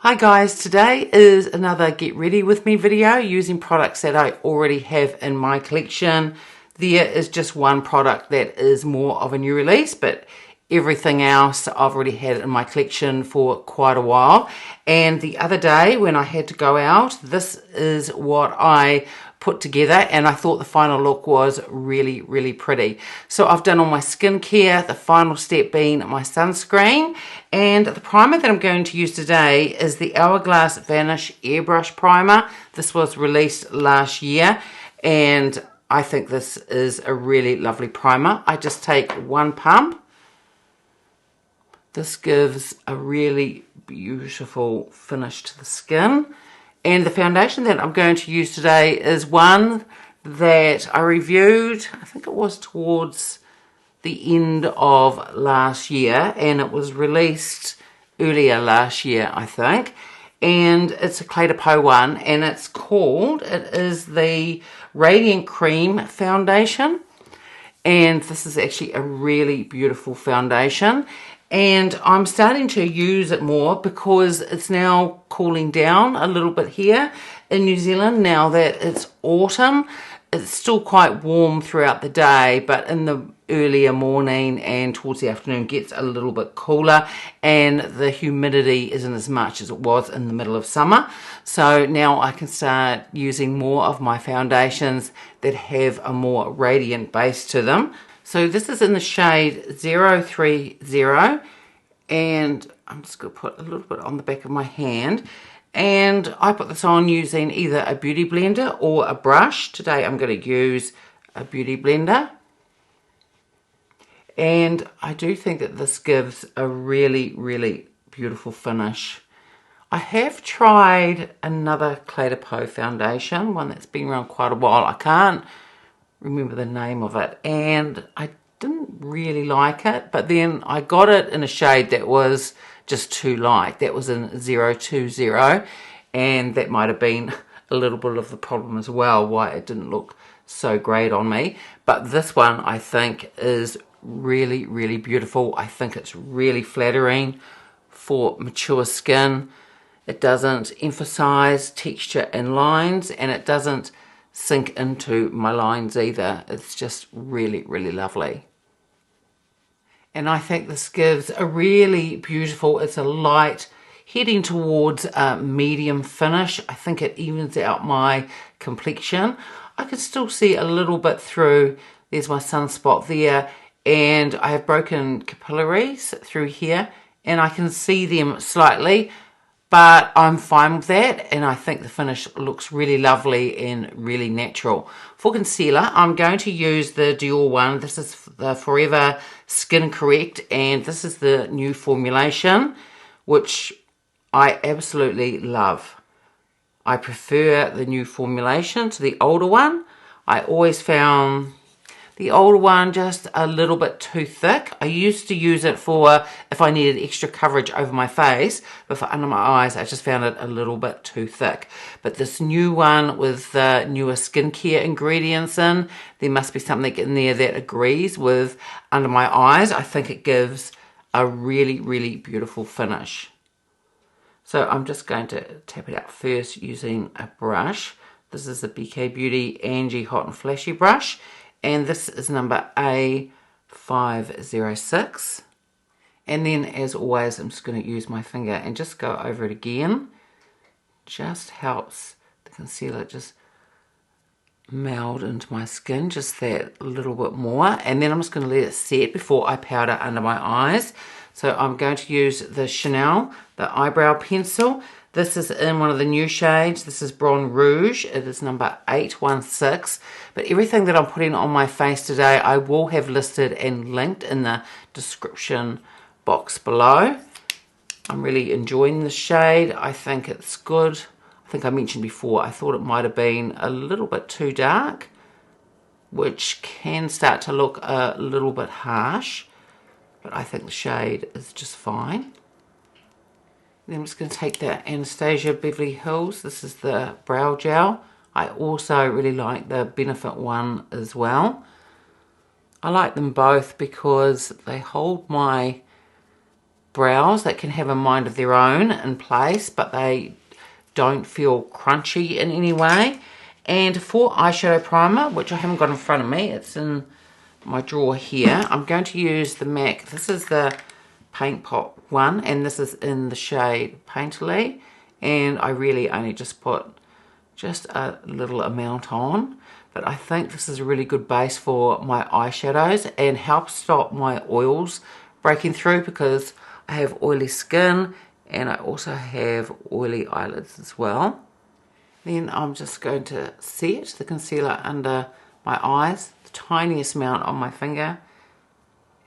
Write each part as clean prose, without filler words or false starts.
Hi guys, today is another get ready with me video using products that I already have in my collection. There is just one product that is more of a new release, but everything else I've already had in my collection for quite a while. And the other day when I had to go out, this is what I put together, and I thought the final look was really pretty. So I've done all my skincare, the final step being my sunscreen, and the primer that I'm going to use today is the Hourglass Vanish Airbrush Primer. This was released last year, and I think this is a really lovely primer. I just take one pump. This gives a really beautiful finish to the skin. And the foundation that I'm going to use today is one that I reviewed, I think it was towards the end of last year, and it was released earlier last year, I think. And it's a Cle de Peau one, and it is the Radiant Cream Foundation. And this is actually a really beautiful foundation. And I'm starting to use it more because it's now cooling down a little bit here in New Zealand now that it's autumn. It's still quite warm throughout the day, but in the earlier morning and towards the afternoon gets a little bit cooler, and the humidity isn't as much as it was in the middle of summer. So now I can start using more of my foundations that have a more radiant base to them. So this is in the shade 030, and I'm just going to put a little bit on the back of my hand. And I put this on using either a beauty blender or a brush. Today I'm going to use a beauty blender. And I do think that this gives a really beautiful finish. I have tried another Cle de Peau foundation, one that's been around quite a while. I can't remember the name of it, and I didn't really like it, but then I got it in a shade that was just too light. That was in 020, and that might have been a little bit of the problem as well, why it didn't look so great on me. But this one I think is really beautiful. I think it's really flattering for mature skin. It doesn't emphasize texture and lines, and it doesn't sink into my lines either. It's just really lovely. And I think this gives a really beautiful, it's a light heading towards a medium finish. I think it evens out my complexion. I can still see a little bit through. There's my sunspot there, and I have broken capillaries through here, and I can see them slightly, but I'm fine with that, and I think the finish looks really lovely and really natural. For concealer, I'm going to use the Dior one. This is the Forever Skin Correct, and this is the new formulation, which I absolutely love. I prefer the new formulation to the older one. I always found the older one just a little bit too thick. I used to use it for if I needed extra coverage over my face, but for under my eyes I just found it a little bit too thick. But this new one with the newer skincare ingredients in, there must be something in there that agrees with under my eyes. I think it gives a really beautiful finish. So I'm just going to tap it out first using a brush. This is the BK Beauty Angie Hot and Flashy brush. And this is number A506. And then, as always, I'm just going to use my finger and just go over it again. Just helps the concealer just meld into my skin, just that little bit more. And then I'm just going to let it set before I powder under my eyes. So I'm going to use the Chanel, the eyebrow pencil. This is in one of the new shades. This is Brun Rouge. It is number 816. But everything that I'm putting on my face today, I will have listed and linked in the description box below. I'm really enjoying the shade. I think it's good. I think I mentioned before, I thought it might have been a little bit too dark, which can start to look a little bit harsh. But I think the shade is just fine. Then I'm just going to take the Anastasia Beverly Hills. This is the brow gel. I also really like the Benefit one as well. I like them both because they hold my brows that can have a mind of their own in place, but they don't feel crunchy in any way. And for eyeshadow primer, which I haven't got in front of me, it's in my drawer here, I'm going to use the MAC. This is the Paint Pot one, and this is in the shade Painterly, and I really only just put just a little amount on, but I think this is a really good base for my eyeshadows and helps stop my oils breaking through, because I have oily skin and I also have oily eyelids as well. Then I'm just going to set the concealer under my eyes, the tiniest amount on my finger,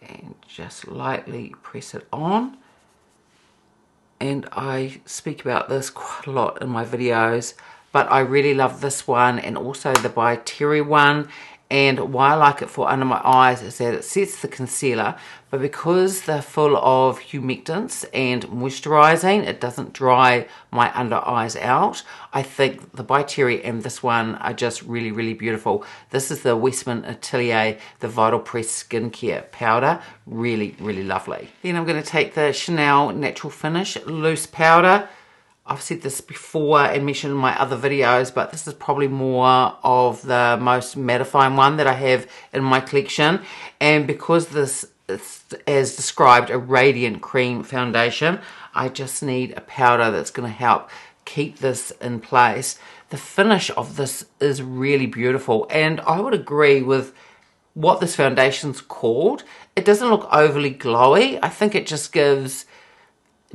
and just lightly press it on. And I speak about this quite a lot in my videos, but I really love this one and also the by Terry one. And why I like it for under my eyes is that it sets the concealer, but because they're full of humectants and moisturizing, it doesn't dry my under eyes out. I think the by Terry and this one are just really, really beautiful. This is the Westman Atelier, the Vital Press Skincare Powder. Really, really lovely. Then I'm going to take the Chanel Natural Finish Loose Powder. I've said this before and mentioned in my other videos, but this is probably more of the most mattifying one that I have in my collection. And because this is, as described, a radiant cream foundation, I just need a powder that's going to help keep this in place. The finish of this is really beautiful, and I would agree with what this foundation's called. It doesn't look overly glowy. I think it just gives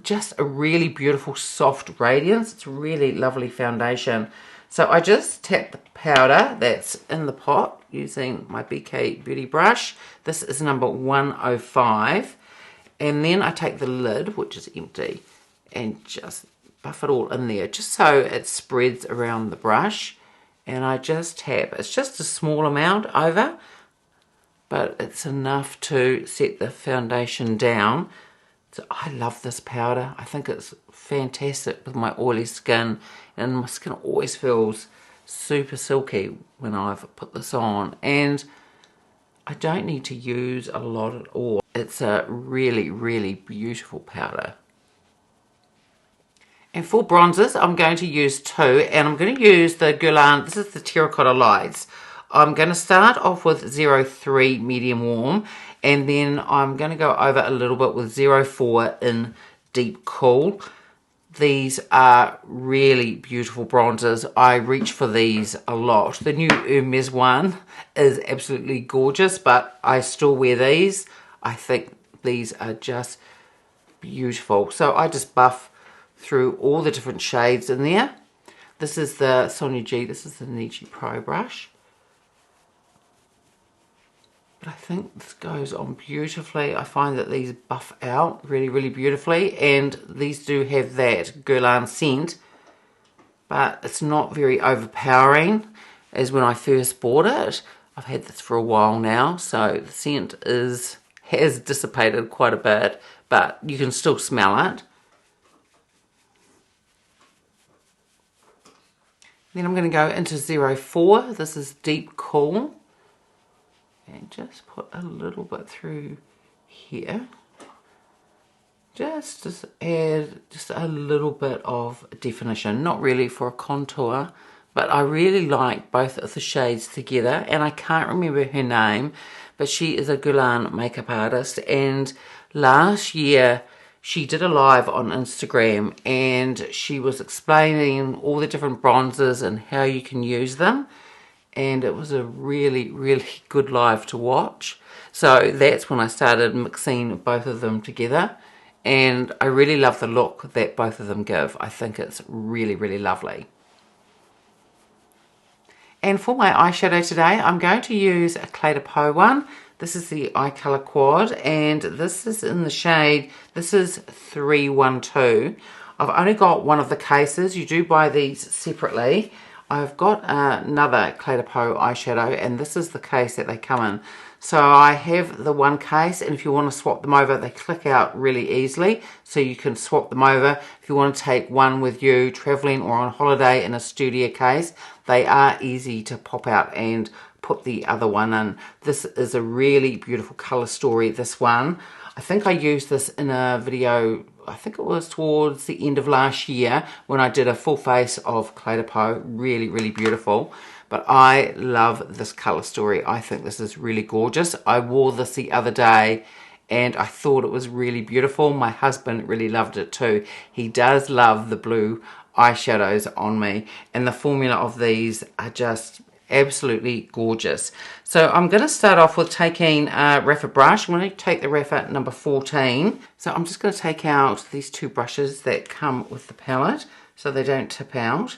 just a really beautiful soft radiance. It's a really lovely foundation. So I just tap the powder that's in the pot using my BK Beauty brush. This is number 105. And then I take the lid, which is empty, and just buff it all in there, just so it spreads around the brush. And I just tap. It's just a small amount over, but it's enough to set the foundation down. So I love this powder. I think it's fantastic with my oily skin, and my skin always feels super silky when I've put this on, and I don't need to use a lot at all. It's a really, really beautiful powder. And for bronzers, I'm going to use two, and I'm going to use the Guerlain, this is the Terracotta Lights. I'm going to start off with 03 Medium Warm, and then I'm going to go over a little bit with 04 in Deep Cool. These are really beautiful bronzers. I reach for these a lot. The new Hermes one is absolutely gorgeous, but I still wear these. I think these are just beautiful. So I just buff through all the different shades in there. This is the Sonia G, this is the Niji Pro brush. But I think this goes on beautifully. I find that these buff out really, really beautifully. And these do have that Guerlain scent, but it's not very overpowering as when I first bought it. I've had this for a while now, so the scent has dissipated quite a bit, but you can still smell it. Then I'm going to go into 04. This is Deep Cool. And just put a little bit through here. Just to add just a little bit of definition. Not really for a contour, but I really like both of the shades together. And I can't remember her name, but she is a Guerlain makeup artist. And last year she did a live on Instagram, and she was explaining all the different bronzers and how you can use them. And it was a really, really good live to watch. So that's when I started mixing both of them together. And I really love the look that both of them give. I think it's really, really lovely. And for my eyeshadow today, I'm going to use a Cle de Peau one. This is the Eye Colour Quad, and this is in the shade, this is 312. I've only got one of the cases. You do buy these separately. I've got another Cle de Peau eyeshadow, and this is the case that they come in. So I have the one case, and if you want to swap them over, they click out really easily, so you can swap them over. If you want to take one with you traveling or on holiday in a studio case, they are easy to pop out and put the other one in. This is a really beautiful color story, this one. I think I used this in a video, I think it was towards the end of last year when I did a full face of Cle de Peau. Really, really beautiful. But I love this colour story. I think this is really gorgeous. I wore this the other day and I thought it was really beautiful. My husband really loved it too. He does love the blue eyeshadows on me, and the formula of these are just absolutely gorgeous. So I'm going to start off with taking a Rapha brush. I'm going to take the Rapha number 14. So I'm just going to take out these two brushes that come with the palette so they don't tip out.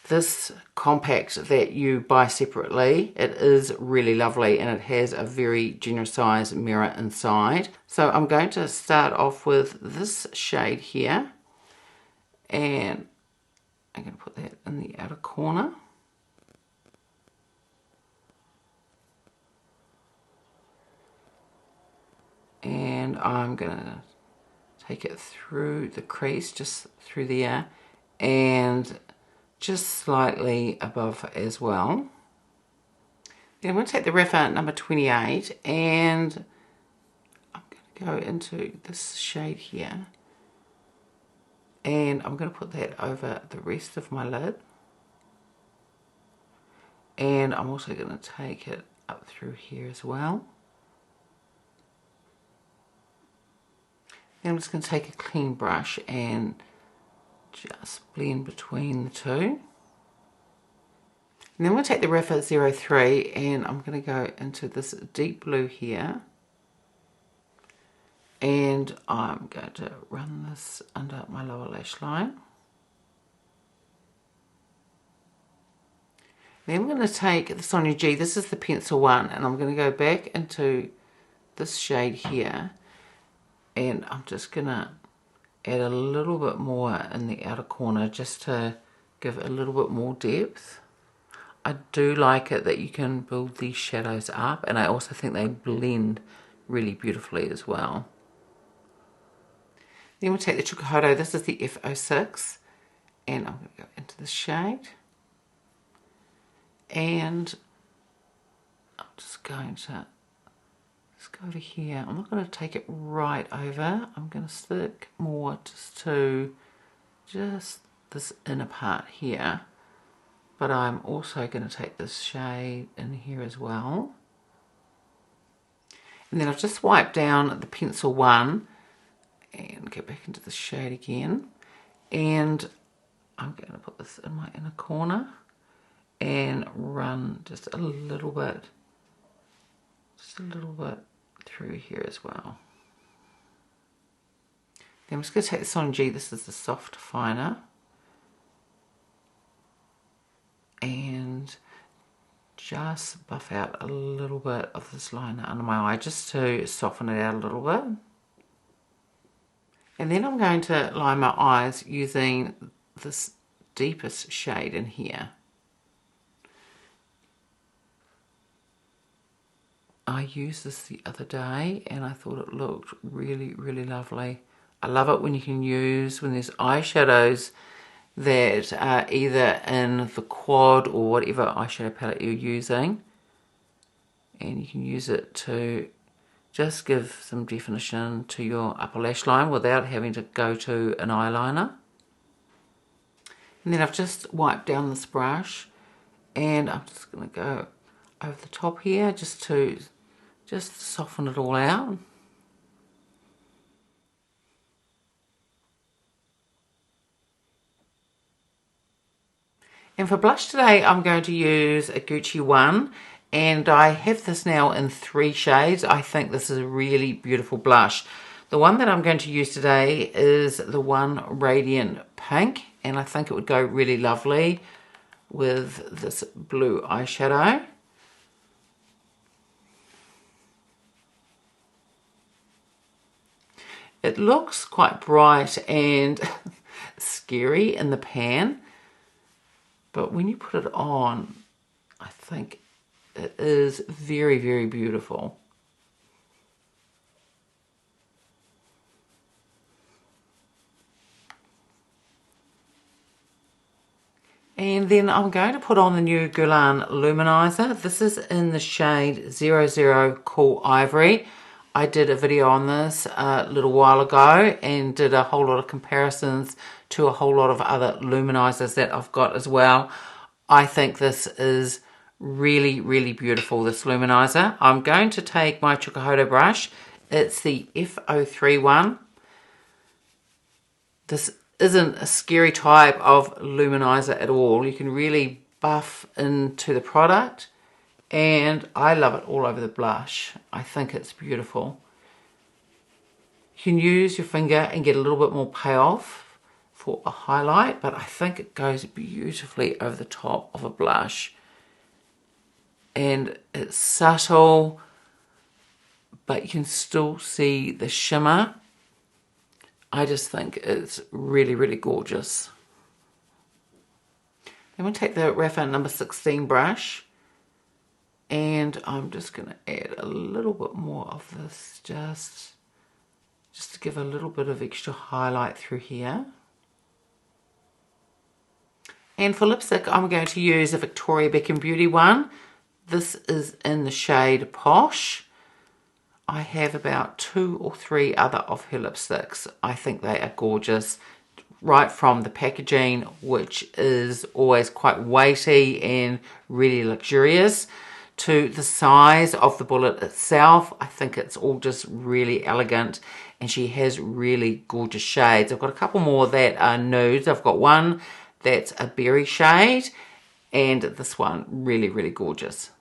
This compact that you buy separately, it is really lovely and it has a very generous size mirror inside. So I'm going to start off with this shade here, and I'm going to put that in the outer corner. And I'm going to take it through the crease, just through there, and just slightly above as well. Then I'm going to take the Rapha number 28 and I'm going to go into this shade here, and I'm going to put that over the rest of my lid, and I'm also going to take it up through here as well. Then I'm just going to take a clean brush and just blend between the two. And then I'm going to take the Rapha 03 and I'm going to go into this deep blue here. And I'm going to run this under my lower lash line. Then I'm going to take the Sonia G, this is the pencil one, and I'm going to go back into this shade here. And I'm just going to add a little bit more in the outer corner just to give a little bit more depth. I do like it that you can build these shadows up, and I also think they blend really beautifully as well. Then we'll take the Terracotta, this is the F06, and I'm going to go into this shade. And I'm just going to go to here. I'm not going to take it right over. I'm going to stick more just to just this inner part here. But I'm also going to take this shade in here as well. And then I've just wiped down the pencil one and get back into the shade again. And I'm going to put this in my inner corner and run just a little bit through here as well. Then I'm just going to take the Sonia G, this is the soft finer, and just buff out a little bit of this liner under my eye just to soften it out a little bit. And then I'm going to line my eyes using this deepest shade in here. I used this the other day and I thought it looked really, really lovely. I love it when you can use, when there's eyeshadows that are either in the quad or whatever eyeshadow palette you're using, and you can use it to just give some definition to your upper lash line without having to go to an eyeliner. And then I've just wiped down this brush and I'm just going to go over the top here just to soften it all out. And for blush today, I'm going to use a Gucci one, and I have this now in 3 shades. I think this is a really beautiful blush. The one that I'm going to use today is the one Radiant Pink, and I think it would go really lovely with this blue eyeshadow. It looks quite bright and scary in the pan, but when you put it on, I think it is very, very beautiful. And then I'm going to put on the new Guerlain Luminizer. This is in the shade 00 Cool Ivory. I did a video on this a little while ago and did a whole lot of comparisons to a whole lot of other luminizers that I've got as well. I think this is really, really beautiful, this luminizer. I'm going to take my Terracotta brush. It's the F03 one. This isn't a scary type of luminizer at all. You can really buff into the product, and I love it all over the blush. I think it's beautiful. You can use your finger and get a little bit more payoff for a highlight, but I think it goes beautifully over the top of a blush. And it's subtle, but you can still see the shimmer. I just think it's really, really gorgeous. I'm going to take the Rapha number 16 brush, and I'm just going to add a little bit more of this, just to give a little bit of extra highlight through here. And for lipstick, I'm going to use a Victoria Beckham Beauty one. This is in the shade Posh. I have about 2 or 3 other of her lipsticks. I think they are gorgeous. Right from the packaging, which is always quite weighty and really luxurious, to the size of the bullet itself. I think it's all just really elegant, and she has really gorgeous shades. I've got a couple more that are nudes. I've got one that's a berry shade, and this one really, really gorgeous.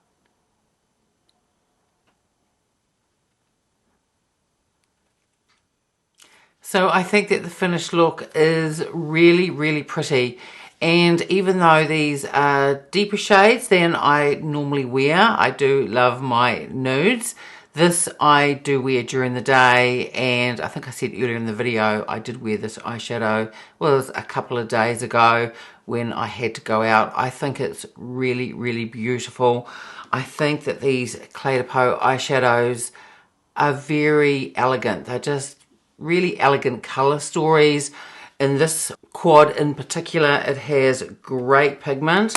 So I think that the finished look is really, really pretty. And even though these are deeper shades than I normally wear, I do love my nudes. This I do wear during the day, and I think I said earlier in the video, I did wear this eyeshadow, well, it was a couple of days ago when I had to go out. I think it's really, really beautiful. I think that these Cle de Peau eyeshadows are very elegant. They're just really elegant color stories. In this quad in particular, it has great pigment.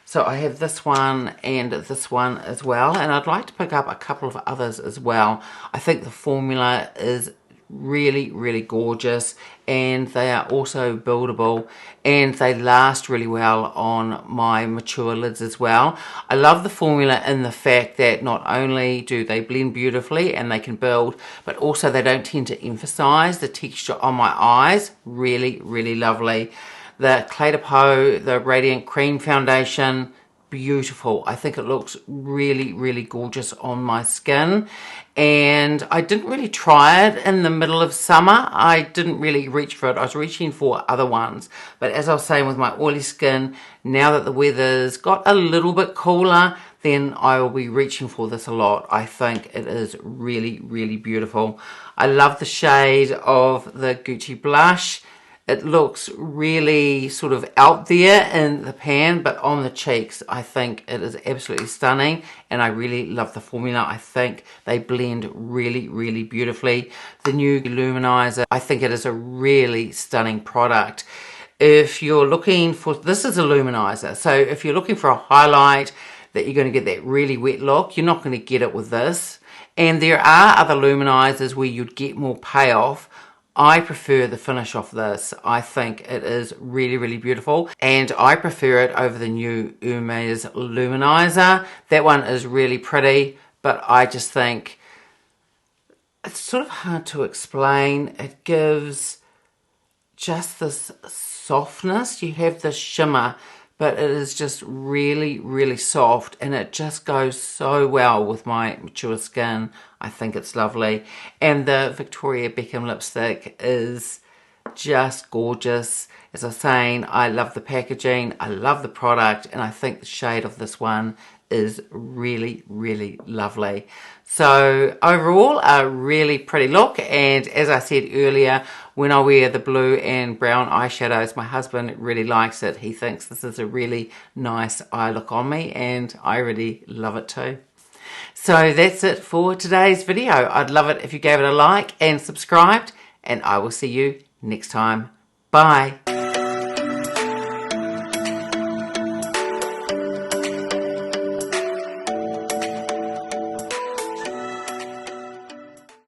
So I have this one and this one as well, and I'd like to pick up a couple of others as well. I think the formula is really, really gorgeous, and they are also buildable, and they last really well on my mature lids as well. I love the formula in the fact that not only do they blend beautifully and they can build, but also they don't tend to emphasize the texture on my eyes. Really, really lovely. The Cle de Peau, the Radiant Cream Foundation, beautiful. I think it looks really, really gorgeous on my skin. And I didn't really try it in the middle of summer. I didn't really reach for it. I was reaching for other ones. But as I was saying with my oily skin, now that the weather's got a little bit cooler, then I will be reaching for this a lot. I think it is really, really beautiful. I love the shade of the Gucci blush. It looks really sort of out there in the pan, but on the cheeks, I think it is absolutely stunning, and I really love the formula. I think they blend really, really beautifully. The new luminizer, I think it is a really stunning product. If you're looking for, this is a luminizer, so if you're looking for a highlight that you're going to get that really wet look, you're not going to get it with this. And there are other luminizers where you'd get more payoff. I prefer the finish of this. I think it is really, really beautiful, and I prefer it over the new Hermes Luminizer. That one is really pretty, but I just think it's sort of hard to explain. It gives just this softness. You have this shimmer, but it is just really, really soft, and it just goes so well with my mature skin. I think it's lovely. And the Victoria Beckham lipstick is just gorgeous. As I was saying, I love the packaging, I love the product, and I think the shade of this one is really, really lovely. So overall, a really pretty look. And as I said earlier, when I wear the blue and brown eyeshadows, my husband really likes it. He thinks this is a really nice eye look on me, and I really love it too. So that's it for today's video. I'd love it if you gave it a like and subscribed, and I will see you next time. Bye.